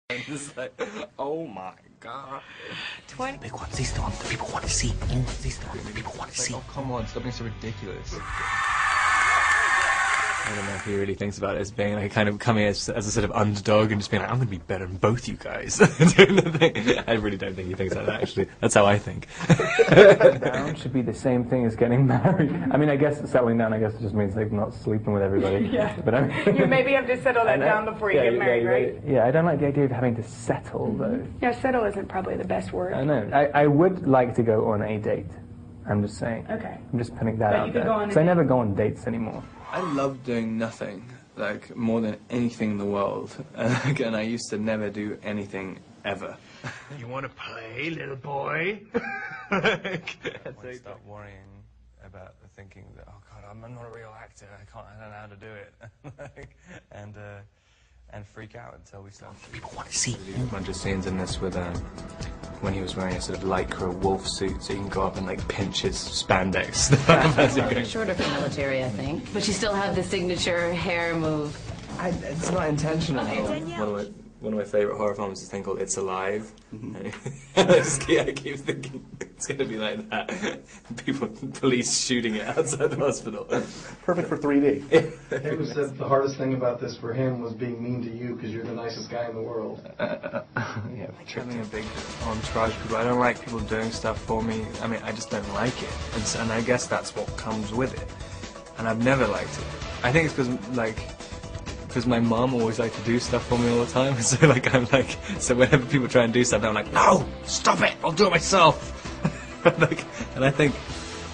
And it's like, oh my god. 20. Big ones, these are the ones that people want to see. These are the ones that people want to see. Oh, come on, stop being so ridiculous. I don't know if he really thinks about it as being like kind of coming as a sort of underdog and just being like, I'm going to be better than both you guys. Doing the thing. I really don't think he thinks like that, actually. That's how I think. Down should be the same thing as getting married. I mean, I guess settling down, it just means like not sleeping with everybody. Yeah. But I mean, You maybe have to settle that down before you get married, right? Yeah, I don't like the idea of having to settle, though. Yeah, settle isn't probably the best word. I know. I would like to go on a date. I'm just saying. Okay. I'm just putting that But out you could there. go on a Because I date. never go on dates anymore. I love doing nothing, like, more than anything in the world. And I used to never do anything ever. You want to play, little boy? I start worrying about thinking that, oh god, I'm not a real actor, I don't know how to do it. And freak out until we start. People want to see. There's a bunch of scenes in this with when he was wearing a sort of lycra wolf suit, so you can go up and like pinch his spandex stuff as you're going. Shorter for military, I think. But you still have the signature hair move. It's not intentional. One of my favourite horror films is a thing called It's Alive. I keep thinking it's going to be like that. Police shooting it outside the hospital. Perfect for 3D. Him said the hardest thing about this for him was being mean to you because you're the nicest guy in the world. Yeah, having a big entourage of people. I don't like people doing stuff for me. I mean, I just don't like it. And I guess that's what comes with it. And I've never liked it. I think it's because my mum always liked to do stuff for me all the time. So whenever people try and do something, I'm like, no, stop it, I'll do it myself. And I think,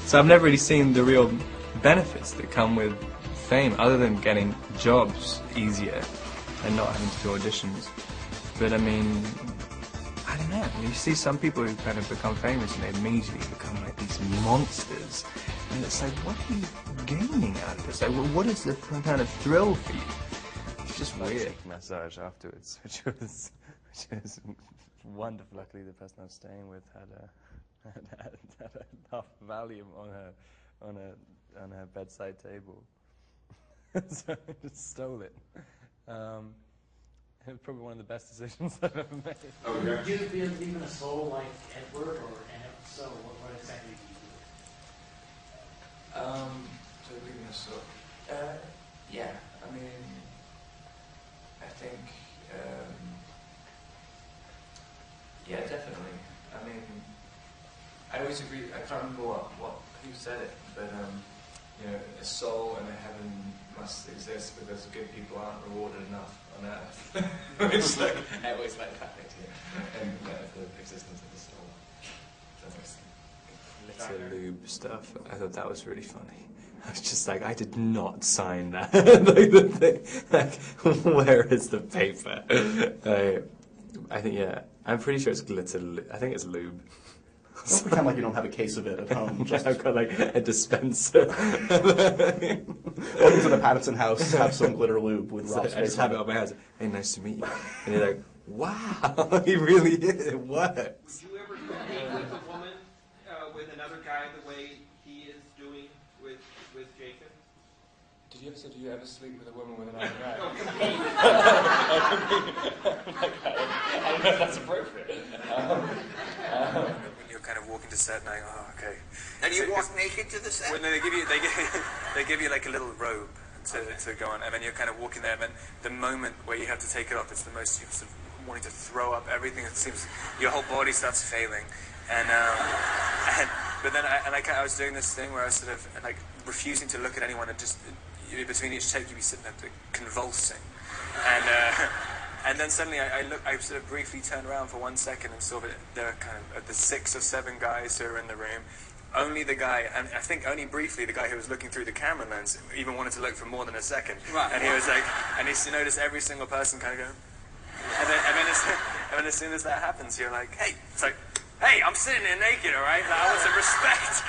so I've never really seen the real benefits that come with fame, other than getting jobs easier and not having to do auditions. But I mean, I don't know. You see some people who kind of become famous and they immediately become like these monsters. And it's like, what are you gaining out of this? Like, what is the kind of thrill for you? It's just weird. Massage afterwards, which was wonderful. Luckily, the person I was staying with had enough Valium on her bedside table, so I just stole it. It was probably one of the best decisions I've ever made. Oh, yeah. Do you believe in a soul like Edward, and if so, what exactly do you do? Do I believe in a soul? Yeah. I mean, I think, yeah, definitely. I mean, I always agree. I can't remember who said it, but you know, a soul and a heaven must exist because good people aren't rewarded enough on earth. It's like, I always like that idea. And the existence of the soul. Glitter lube stuff. I thought that was really funny. I was just like, I did not sign that. Like the thing, like, where is the paper? I think, yeah, I'm pretty sure it's glitter. I think it's lube. Don't pretend like you don't have a case of it at home. Just I've got like a dispenser. welcome to the Patterson house. Have some glitter lube with So Rob's I just face have on it on my hands. Hey, nice to meet you. And you're like, wow, he really is. It works. Would you ever compete with a woman, with another guy the way he is doing with Jacob? Did you ever sleep with a woman with another guy? No, compete. I don't know if that's appropriate. When you're kind of walking to set and like, oh, okay. And you walk naked to the set? Well, no, they give you like a little robe to go on, and then you're kind of walking there, and then the moment where you have to take it off, it's the most, you're sort of wanting to throw up everything. It seems your whole body starts failing, but then I was doing this thing where I was sort of like refusing to look at anyone, and just between each take you'd be sitting there convulsing, and then suddenly I sort of briefly turned around for 1 second and saw that there are kind of the 6 or 7 guys who are in the room. Only the guy, and I think only briefly, the guy who was looking through the camera lens even wanted to look for more than a second. Right. And he was like, and he noticed every single person kind of go, and then as soon as that happens, you're like, hey, it's like, hey, I'm sitting there naked, all right? Like, I want some respect.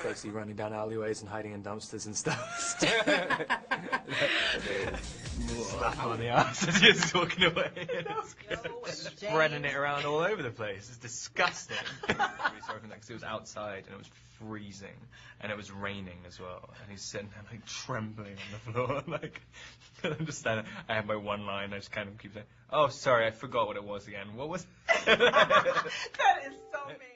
Basically running down alleyways and hiding in dumpsters and stuff. Slap him on the ass as he's walking away. Spreading it around all over the place. It's disgusting. Really sorry for that because it was outside and it was freezing, and it was raining as well, and he's sitting there like trembling on the floor, like I'm just standing. I have my one line. I just kind of keep saying, "Oh, sorry, I forgot what it was again. What was?" That is so mean.